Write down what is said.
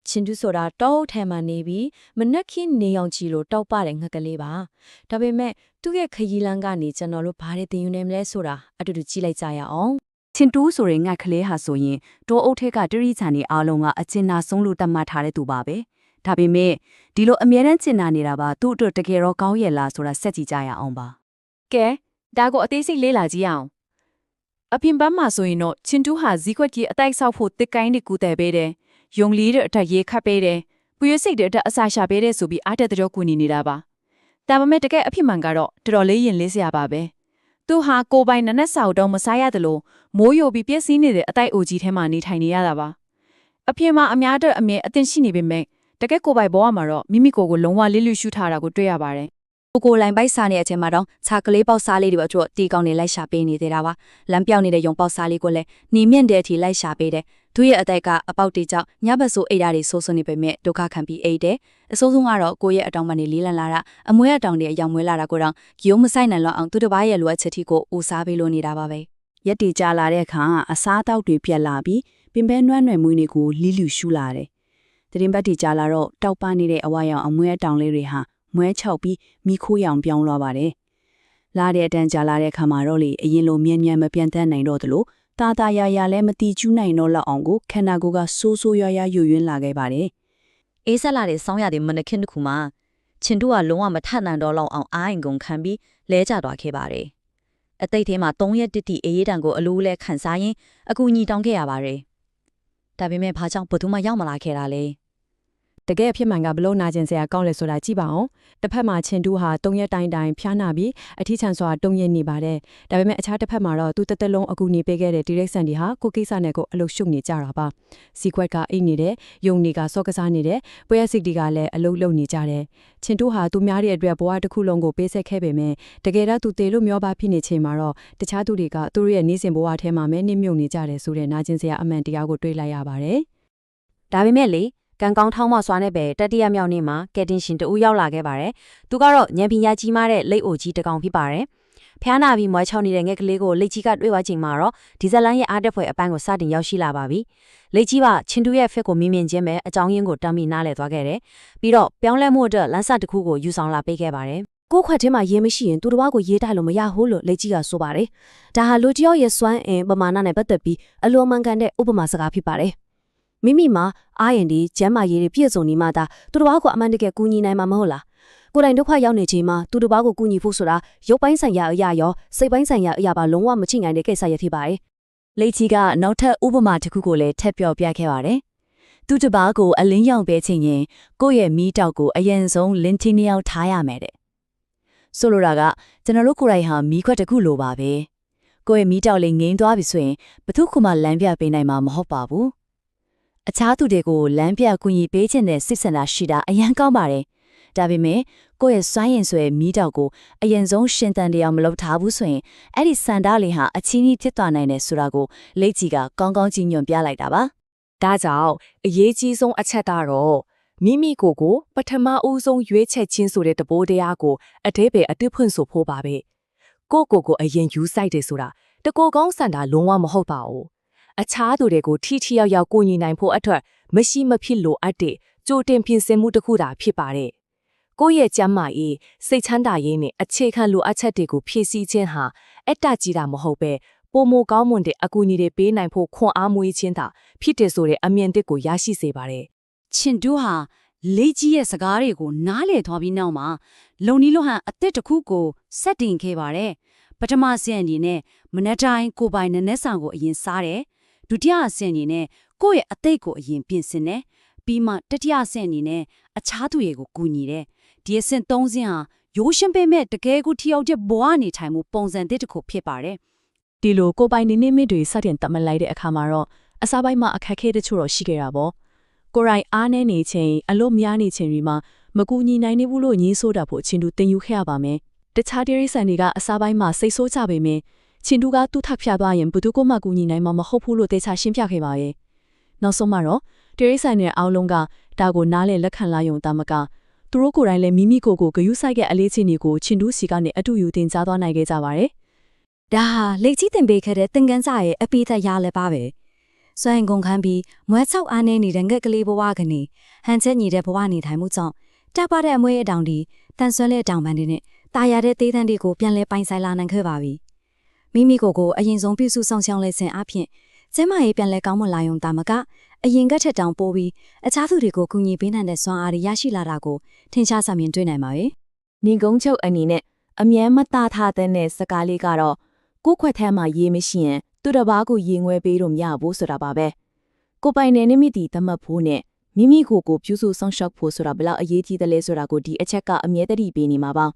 ချင်းတူဆိုတာတောအုပ်ထဲမှာနေပြီးမနက်ခင်းနေအောင်ကြည့်လို့တောက်ပတဲ့ငှက်ကလေးပါဒါပေမဲ့သူ့ရဲ့ခရီးလမ်းကနေကျွန်တော်တို့ဘာတွေတင်ယူနေမလဲဆိုတာအတူတူကြည့်လိုက်ကြရအောင်ချင်းတူးဆိုရင်ငှက်ကလေးဟာဆိုရင်တောအုပ်ထက်ကတရိချန်နေအားလုံးကအကျဉ်းနာဆုံးလို့တတ်မှတ်ထားတဲ့သူပါပဲဒါပေမဲ့ဒီလိုအမြဲတမ်းကျဉ်းနာနေတာပါသူ့အတွက်တကယ်တော့ကောင်းရဲ့လားဆိုတာစက်ကြည့်ကြရအောင်ပါကဲဒါကိုအသေးစိတ်လေ့လာကြည့်အောင်အပြင်ပန်းမှာဆိုရင်တော့ချင်းတူးဟာဇီကွက်ကြီးအတိုက်ဆောက်ဖို့တစ်ကိုင်းတွေကူတယ်ပေးတယ်ယုံလီတဲ့အထက်ရေခတ်ပေးတယ်ပူရစိတ်တဲ့အထက်အစာရှာပေးတယ်ဆိုပြီးအားတက်တဲ့ကူညီနေတာပါဒါပေမဲ့တကယ်အဖြစ်မှန်ကတော့တော်တော်လေးရင်လေးစရာပါပဲသူဟာကိုပိုင်နနက်စာအုပ်တော့မစားရတယ်လို့မိုးယိုပြီးပြည့်စည်နေတဲ့အတိုက်အိုကြီးထဲမှာနေထိုင်နေရတာပါအပြင်မှာအများအတွက်အမြဲအသင်ရှိနေပေမဲ့တကယ်ကိုပိုင်ဘဝမှာတော့မိမိကိုယ်ကိုလုံးဝလေးလူရှုထားတာကိုတွေ့ရပါတယ်ကိုလိုင်းပိုက်စားနေတဲ့အချိန်မှာတော့ခြာကလေးပေါက်စားလေးတွေအတွက်တီကောင်းနေလိုက်ရှာပေးနေသေးတာပါလမ်းပြောင်းနေတဲ့ယုံပေါက်စားလေးကိုလည်းနှီးမြင့်တဲ့အထိလိုက်ရှာပေးတယ်သူရဲ့အသက်ကအပေါက်တေကြောင့်ညဘက်ဆိုအိတ်ဓာတ်တွေဆိုးဆွနေပေမဲ့ဒုက္ခခံပြီးအိတ်တယ်အဆိုးဆုံးကတော့ကိုရဲ့အတောင်ပံနေလေးလန်လာတာအမွေးအတောင်တွေအယောင်မွေးလာတာကိုတော့ဂီယိုမဆိုင်နိုင်လောက်အောင်သူတစ်ပါးရဲ့လိုအပ်ချက်ထိကိုဦးစားပေးလို့နေတာပါပဲရက်တီကြလာတဲ့အခါအစားအသောက်တွေပြက်လာပြီးပင်ပန်းနွမ်းနွယ်မွေးတွေကိုလီလူရှူလာတယ်တရင်ပတ်တီကြလာတော့တောက်ပနေတဲ့အဝါရောင်အမွေးအတောင်လေးတွေဟာမွဲချောက်ပြီးမိခိုးရောင်ပြောင်းသွားပါတယ်။လာတဲ့အတန်းကြာလာတဲ့ခါမှာတော့လေအရင်လိုမြန်မြန်မပြန်တတ်နိုင်တော့သလိုတာတာယာယာလည်းမတီကျူးနိုင်တော့လောက်အောင်ကိုခန္ဓာကိုယ်ကဆိုးဆိုးရွားရွားယွယွင်းလာခဲ့ပါတယ်။အေးဆက်လာတဲ့ဆောင်းရတဲ့မနခင်တစ်ခုမှာချင်းတို့ကလုံးဝမထနိုင်တော့လောက်အောင်အာရင်ကုန်ခံပြီးလဲကျသွားခဲ့ပါတယ်။အသိထဲမှာ3ရက်တိတိအေးတံကိုအလိုလဲခန်းစားရင်အကူညီတောင်းခဲ့ရပါတယ်။ဒါပေမဲ့ဘာကြောင့်ဘသူမှရောက်မလာခဲ့တာလဲ။တကယ်အဖြစ်မှန်ကဘလို့နာကျင်စရာကောင်းလဲဆိုတာကြည့်ပါအောင်တစ်ဖက်မှာချင်းတူးဟာ3ရက်တိုင်းဖျားနာပြီးအထီးချန်စွာ3ရက်နေပါတယ်ဒါပေမဲ့အခြားတစ်ဖက်မှာတော့သူတက်တက်လုံးအကူနေပေးခဲ့တဲ့ဒီရက်ဆန်ဒီဟာကိုကိစ္စနဲ့ကိုအလုပ်ရှုပ်နေကြတာပါစီကွက်ကအိတ်နေတယ်ယုံနေကစောကစားနေတယ်ပွဲရစစ်တီကလည်းအလုပ်လုပ်နေကြတယ်ချင်းတူးဟာသူများရဲ့အတွက်ဘဝတစ်ခုလုံးကိုပေးဆက်ခဲ့ပေမဲ့တကယ်တော့သူတေလို့မျောပါဖြစ်နေချိန်မှာတော့တခြားသူတွေကသူတို့ရဲ့နေစဉ်ဘဝထဲမှာမဲနစ်မြုပ်နေကြတယ်ဆိုတဲ့နာကျင်စရာအမှန်တရားကိုတွေးလိုက်ရပါတယ်ဒါပေမဲ့လေကန်ကောင်းထောင်းမစွာနဲ့ပဲတတိယမြောက်နေ့မှာကယ်တင်ရှင်တူရောက်လာခဲ့ပါတယ်။သူကတော့ညံပင်ရကြီးမားတဲ့လိတ်အိုကြီးတစ်ကောင်ဖြစ်ပါတယ်။ဖျားနာပြီးမွဲချောင်းနေတဲ့ငှက်ကလေးကိုလိတ်ကြီးကတွေ့သွားချိန်မှာတော့ဒီဇလန်ရဲ့အားတက်ဖွယ်အပိုင်းကိုစတင်ရောက်ရှိလာပါပြီ။လိတ်ကြီးကချင်းတူရဲ့ဖက်ကိုမြင်မြင်ချင်းပဲအကြောင်းရင်းကိုတမ်းပြီးနားလည်သွားခဲ့တယ်။ပြီးတော့ပြောင်းလဲမှုအတွက်လမ်းစာတစ်ခုကိုယူဆောင်လာပေးခဲ့ပါတယ်။ကိုခွက်ထဲမှာရေးမရှိရင်သူတစ်ပါးကိုရေးတိုက်လို့မရဘူးလို့လိတ်ကြီးကဆိုပါတယ်။ဒါဟာလူတယောက်ရဲ့စွမ်းအင်ပမာဏနဲ့ပတ်သက်ပြီးအလွန်မှန်ကန်တဲ့ဥပမာစကားဖြစ်ပါတယ်။မိမိမှာအားရင်ဒီကျမ်းမာရေးတွေပြည့်စုံနေမှသာသူတစ်ပါးကိုအမှန်တကယ်ကူညီနိုင်မှာမဟုတ်လားကိုယ်တိုင်ဒုက္ခရောက်နေချိန်မှာသူတစ်ပါးကိုကူညီဖို့ဆိုတာရုပ်ပိုင်းဆိုင်ရာအရာရောစိတ်ပိုင်းဆိုင်ရာအရာပါလုံးဝမချိနိုင်တဲ့ကိစ္စရဖြစ်ပါတယ်လိတ်ကြီးကနောက်ထပ်ဥပမာတစ်ခုကိုလည်းထပ်ပြောပြခဲ့ပါတယ်သူတစ်ပါးကိုအလင်းရောင်ပေးခြင်းရင်ကိုယ့်ရဲ့မီးတောက်ကိုအရင်ဆုံးလင်းချင်းနှစ်ယောက်ထားရမယ်တဲ့ဆိုလိုတာကကျွန်တော်တို့ကိုယ်တိုင်ဟာမီးခွက်တစ်ခုလိုပါပဲကိုယ့်ရဲ့မီးတောက်လေးငိမ့်သွားပြီဆိုရင်ဘယ်သူမှလမ်းပြပေးနိုင်မှာမဟုတ်ပါဘူးအခြားသူတွေကိုလမ်းပြကူညီပေးခြင်းနဲ့စစ်စင်တာရှိတာအရန်ကောင်းပါတယ်။ဒါပေမဲ့ကိုယ့်ရဲ့စွမ်းရင်ဆွဲမီးတောက်ကိုအရင်ဆုံးရှင်တန်တရားမလုပ်ထားဘူးဆိုရင်အဲ့ဒီစန္ဒလေးဟာအချင်းကြီးဖြစ်သွားနိုင်တယ်ဆိုတာကိုလိတ်ကြီးကကောင်းကောင်းကြီးညွှန်ပြလိုက်တာပါ။ဒါကြောင့်အရေးကြီးဆုံးအချက်ကတော့မိမိကိုယ်ကိုပထမဦးဆုံးရွေးချယ်ခြင်းဆိုတဲ့တပိုးတရားကိုအသေးပဲအတူဖွင့်ဆိုဖို့ပါပဲ။ကိုယ့်ကိုယ်အရင်ယူဆိုင်တယ်ဆိုတာတကောကောင်းစန္ဒလုံးဝမဟုတ်ပါဘူး။အခြားသူတွေကိုထိထိရောက်ရောက်ကိုညီနိုင်ဖို့အတွက်မရှိမဖြစ်လိုအပ်တဲ့ကြိုတင်ပြင်ဆင်မှုတစ်ခုသာဖြစ်ပါတယ်။ကိုယ့်ရဲ့ကျန်းမာရေးစိတ်ချမ်းသာရေးနဲ့အခြေခံလိုအပ်ချက်တွေကိုဖြည့်ဆည်းခြင်းဟာအတ္တကြီးတာမဟုတ်ပဲပိုမိုကောင်းမွန်တဲ့အကူအညီတွေပေးနိုင်ဖို့ခွန်အားမွေးခြင်းသာဖြစ်တယ်ဆိုတဲ့အမြင်တစ်ကိုရရှိစေပါတယ်။ချင်းတူဟာလိတ်ကြီးရဲ့စကားတွေကိုနားလည်သွားပြီးနောက်မှာလုံနီလိုဟန်အသက်တစ်ခုကိုစက်တင်ခဲ့ပါတယ်။ပထမဆင့်အနေနဲ့မနက်တိုင်းကိုပိုင်နည်းနည်းဆောင်ကိုအရင်စားတယ်ဒုတိယအဆင့်အနေနဲ့ကိုယ့်ရဲ့အသိကိုအရင်ပြင်ဆင်တယ်ပြီးမှတတိယအဆင့်အနေနဲ့အခြားသူတွေကိုကူညီတယ်ဒီအဆင့်3ဆင့်ဟာရိုးရှင်းပေမဲ့တကယ်ကိုထိရောက်တဲ့ဘဝနေထိုင်မှုပုံစံတစ်တစ်ခုဖြစ်ပါတယ်ဒီလိုကိုပိုင်နေနေမိတွေစတင်တတ်မှတ်လိုက်တဲ့အခါမှာတော့အစားပိုင်းမှာအခက်အခဲတချို့တော့ရှိခဲ့တာပေါ့ကိုရိုင်းအားနေနေချင်းအလို့များနေချင်းတွေမှာမကူညီနိုင်နေဘူးလို့ညင်းဆိုးတာဖို့အချင်းတူတင်ယူခဲ့ရပါမယ်တခြားဒေရိဆန်တွေကအစားပိုင်းမှာစိတ်ဆိုးကြပေမဲ့ချင်းတူကသူ့ထပ်ဖြာသွားရင်ဘသူကမှကူညီနိုင်မှာမဟုတ်ဘူးလို့တေချာရှင်းပြခဲ့ပါရဲ့နောက်ဆုံးမှာတော့ဒေရိဆန်ရဲ့အားလုံးကဒါကိုနားလည်လက်ခံလာရုံတမကသူတို့ကိုယ်တိုင်လည်းမိမိကိုယ်ကိုဂယုစိုက်တဲ့အလေးချင်းတွေကိုချင်းတူစီကနေအတူယူတင်ကြားသွားနိုင်ခဲ့ကြပါတယ်ဒါဟာလက်ကြီးတင်ပေးခဲ့တဲ့သင်ခန်းစာရဲ့အပိသက်ရလည်းပါပဲ စွန့်ကုန်ခန်းပြီးမွဲဆောက်အားနေနေတဲ့ငှက်ကလေးဘဝကနေဟန်ချက်ညီတဲ့ဘဝနေထိုင်မှုကြောင့်တက်ပါတဲ့အမွေအတောင်ဒီတန်ဆွမ်းတဲ့တောင်ပန်းတွေနဲ့တာယာတဲ့သေးတန်းတွေကိုပြန်လဲပိုင်ဆိုင်လာနိုင်ခဲ့ပါပြီမိမိကိုအရင်ဆုံးပြုစုဆောင်ရှောင်းလဲခြင်းအပြင်ကျမရဲ့ပြန်လဲကောင်းမွန်လာယုံတာမကအရင်ကထက်တောင်ပိုပြီးအခြားသူတွေကိုကူညီပေးနိုင်တဲ့စွမ်းအားရရှိလာတာကိုထင်ရှားစွာမြင်တွေ့နိုင်ပါရဲ့ နေကုန်းချုပ်အနေနဲ့အမြဲမသားထားတဲ့စကားလေးကတော့ကိုခွက်ထဲမှာရေမရှိရင်သူတစ်ပါးကိုရေငွဲပေးလို့မရဘူးဆိုတာပါပဲကိုပိုင်နေမိတီသတ်မှတ်ဖို့နဲ့မိမိကိုပြုစုဆောင်ရှောက်ဖို့ဆိုတာဘလောက်အရေးကြီးတယ်လဲဆိုတာကိုဒီအချက်ကအမြဲတည်းပေးနေမှာပါ